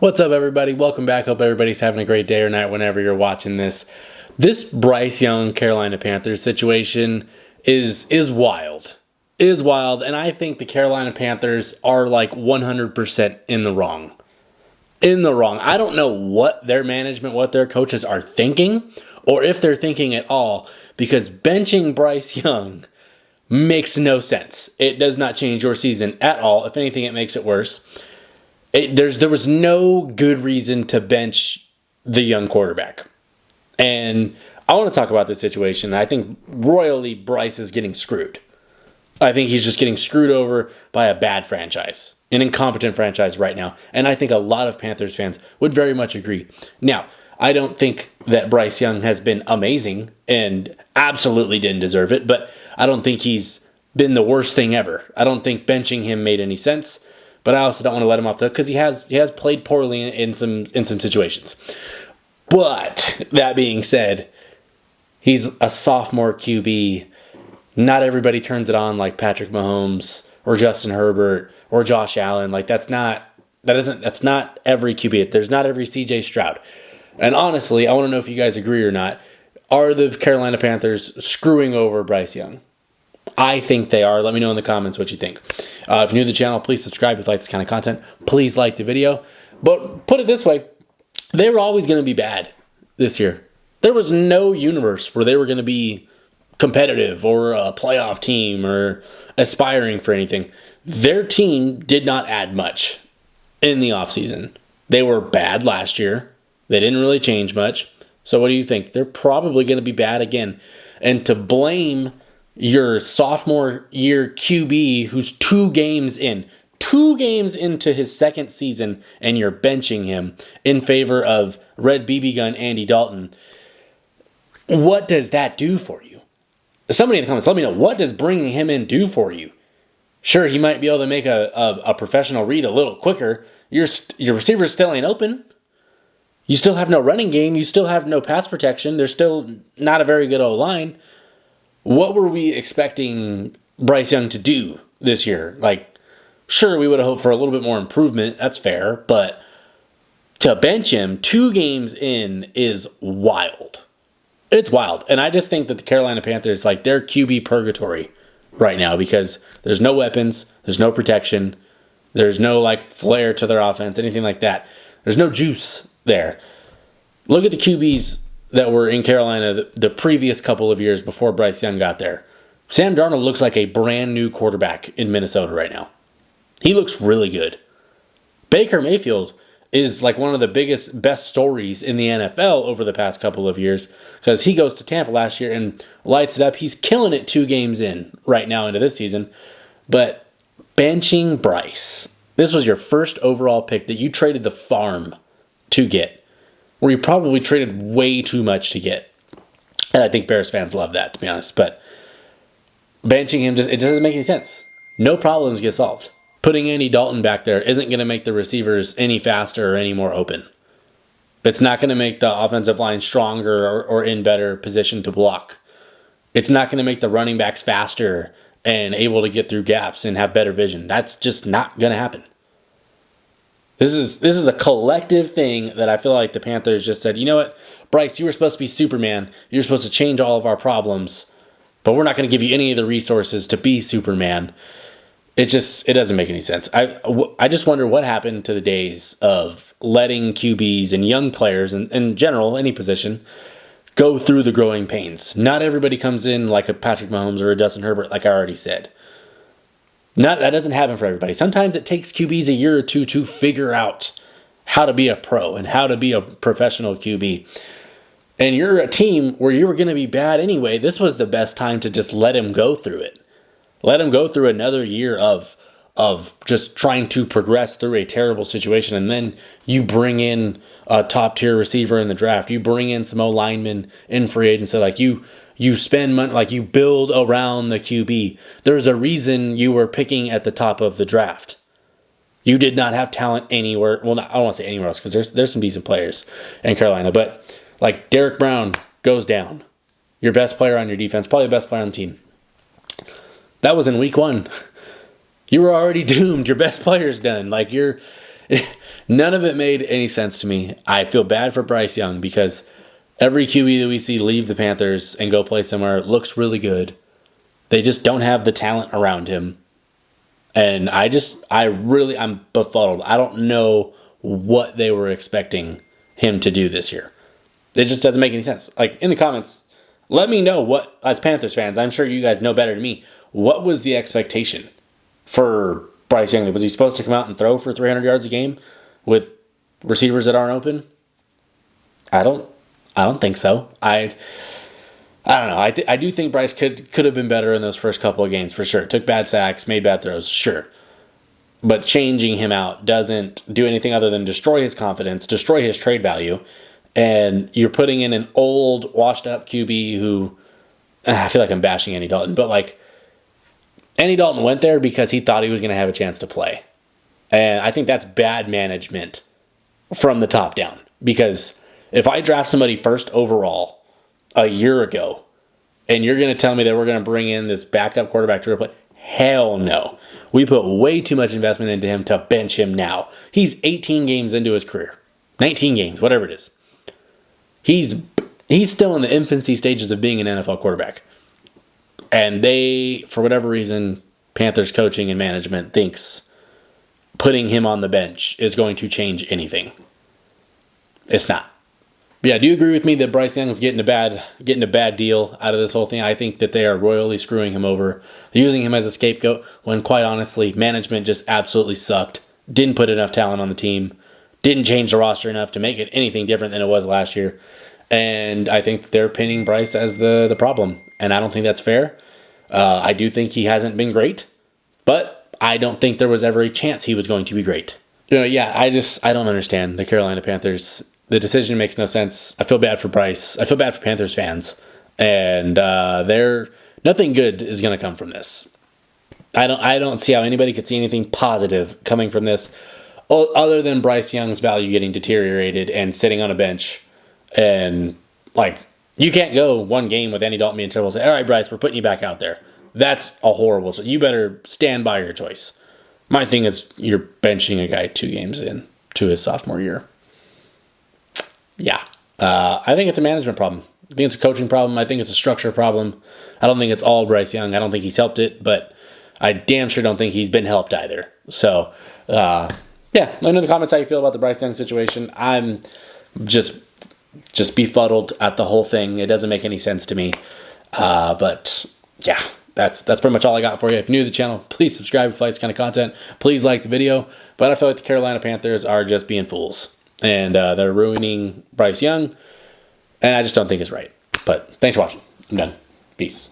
What's up, everybody? Welcome back. Hope everybody's having a great day or night whenever you're watching this. This Bryce Young Carolina Panthers situation is wild. Is wild, and I think the Carolina Panthers are like 100% in the wrong. In the wrong. I don't know what their management, what their coaches are thinking, or if they're thinking at all, because benching Bryce Young makes no sense. It does not change your season at all. If anything, it makes it worse. There was no good reason to bench the young quarterback. And I want to talk about this situation. I think royally Bryce is getting screwed. I think he's just getting screwed over by a bad franchise, an incompetent franchise right now. And I think a lot of Panthers fans would very much agree. Now, I don't think that Bryce Young has been amazing and absolutely didn't deserve it, but I don't think he's been the worst thing ever. I don't think benching him made any sense. But I also don't want to let him off the hook because he has played poorly in some situations. But that being said, he's a sophomore QB. Not everybody turns it on like Patrick Mahomes or Justin Herbert or Josh Allen. Like that's not every QB. There's not every CJ Stroud. And honestly, I want to know if you guys agree or not. Are the Carolina Panthers screwing over Bryce Young? I think they are. Let me know in the comments what you think. If you're new to the channel, please subscribe if you like this kind of content. Please like the video. But put it this way, they were always going to be bad this year. There was no universe where they were going to be competitive or a playoff team or aspiring for anything. Their team did not add much in the offseason. They were bad last year. They didn't really change much. So what do you think? They're probably going to be bad again. And to blame your sophomore year QB who's 2 games into his second season, and you're benching him in favor of Red BB Gun Andy Dalton, what does that do for you? Somebody in the comments, let me know, what does bringing him in do for you? Sure, he might be able to make a professional read a little quicker. Your receivers still ain't open. You still have no running game. You still have no pass protection. There's still not a very good O-line. What were we expecting Bryce Young to do this year? Like, sure, we would have hoped for a little bit more improvement. That's fair. But to bench him 2 games in is wild. It's wild. And I just think that the Carolina Panthers, like, they're QB purgatory right now because there's no weapons. There's no protection. There's no, like, flair to their offense, anything like that. There's no juice there. Look at the QBs that were in Carolina the previous couple of years before Bryce Young got there. Sam Darnold looks like a brand new quarterback in Minnesota right now. He looks really good. Baker Mayfield is like one of the best stories in the NFL over the past couple of years because he goes to Tampa last year and lights it up. He's killing it 2 games in right now into this season. But benching Bryce, this was your first overall pick that you traded the farm to get, where you probably traded way too much to get. And I think Bears fans love that, to be honest. But benching him, it doesn't make any sense. No problems get solved. Putting Andy Dalton back there isn't going to make the receivers any faster or any more open. It's not going to make the offensive line stronger or in better position to block. It's not going to make the running backs faster and able to get through gaps and have better vision. That's just not going to happen. This is a collective thing that I feel like the Panthers just said, you know what, Bryce, you were supposed to be Superman. You were supposed to change all of our problems, but we're not going to give you any of the resources to be Superman. It doesn't make any sense. I just wonder what happened to the days of letting QBs and young players, and in general, any position, go through the growing pains. Not everybody comes in like a Patrick Mahomes or a Justin Herbert, like I already said. That doesn't happen for everybody. Sometimes it takes QBs a year or two to figure out how to be a pro and how to be a professional QB. And you're a team where you were going to be bad anyway. This was the best time to just let him go through it. Let him go through another year of just trying to progress through a terrible situation. And then you bring in a top-tier receiver in the draft. You bring in some O-linemen in free agency. Like you spend money, like you build around the QB. There's a reason you were picking at the top of the draft. You did not have talent anywhere. Well, I don't want to say anywhere else because there's some decent players in Carolina. But like Derek Brown goes down. Your best player on your defense, probably the best player on the team. That was in week 1. You were already doomed. Your best player's done. Like None of it made any sense to me. I feel bad for Bryce Young because every QB that we see leave the Panthers and go play somewhere looks really good. They just don't have the talent around him. And I'm befuddled. I don't know what they were expecting him to do this year. It just doesn't make any sense. Like, in the comments, let me know what, as Panthers fans, I'm sure you guys know better than me, what was the expectation for Bryce Young? Was he supposed to come out and throw for 300 yards a game with receivers that aren't open? I don't think so. I don't know. I do think Bryce could have been better in those first couple of games for sure. Took bad sacks, made bad throws, sure. But changing him out doesn't do anything other than destroy his confidence, destroy his trade value, and you're putting in an old, washed-up QB who, I feel like I'm bashing Andy Dalton, but like, Andy Dalton went there because he thought he was going to have a chance to play. And I think that's bad management from the top down. Because if I draft somebody first overall a year ago, and you're going to tell me that we're going to bring in this backup quarterback to replace, hell no. We put way too much investment into him to bench him now. He's 18 games into his career. 19 games, whatever it is. He's still in the infancy stages of being an NFL quarterback. And they, for whatever reason, Panthers coaching and management thinks putting him on the bench is going to change anything. It's not. But yeah, do you agree with me that Bryce Young's getting a bad deal out of this whole thing? I think that they are royally screwing him over, using him as a scapegoat when, quite honestly, management just absolutely sucked. Didn't put enough talent on the team. Didn't change the roster enough to make it anything different than it was last year. And I think they're pinning Bryce as the problem. And I don't think that's fair. I do think he hasn't been great. But I don't think there was ever a chance he was going to be great. I don't understand the Carolina Panthers. The decision makes no sense. I feel bad for Bryce. I feel bad for Panthers fans. And nothing good is going to come from this. I don't see how anybody could see anything positive coming from this other than Bryce Young's value getting deteriorated and sitting on a bench. And, like, you can't go one game with Andy Dalton being terrible and say, all right, Bryce, we're putting you back out there. That's a horrible choice. You better stand by your choice. My thing is you're benching a guy 2 games in to his sophomore year. Yeah. I think it's a management problem. I think it's a coaching problem. I think it's a structure problem. I don't think it's all Bryce Young. I don't think he's helped it, but I damn sure don't think he's been helped either. So, yeah, let me know in the comments how you feel about the Bryce Young situation. I'm just befuddled at the whole thing. It doesn't make any sense to me. But, yeah, that's pretty much all I got for you. If you're new to the channel, please subscribe if you like this kind of content. Please like the video. But I feel like the Carolina Panthers are just being fools. And they're ruining Bryce Young. And I just don't think it's right. But thanks for watching. I'm done. Peace.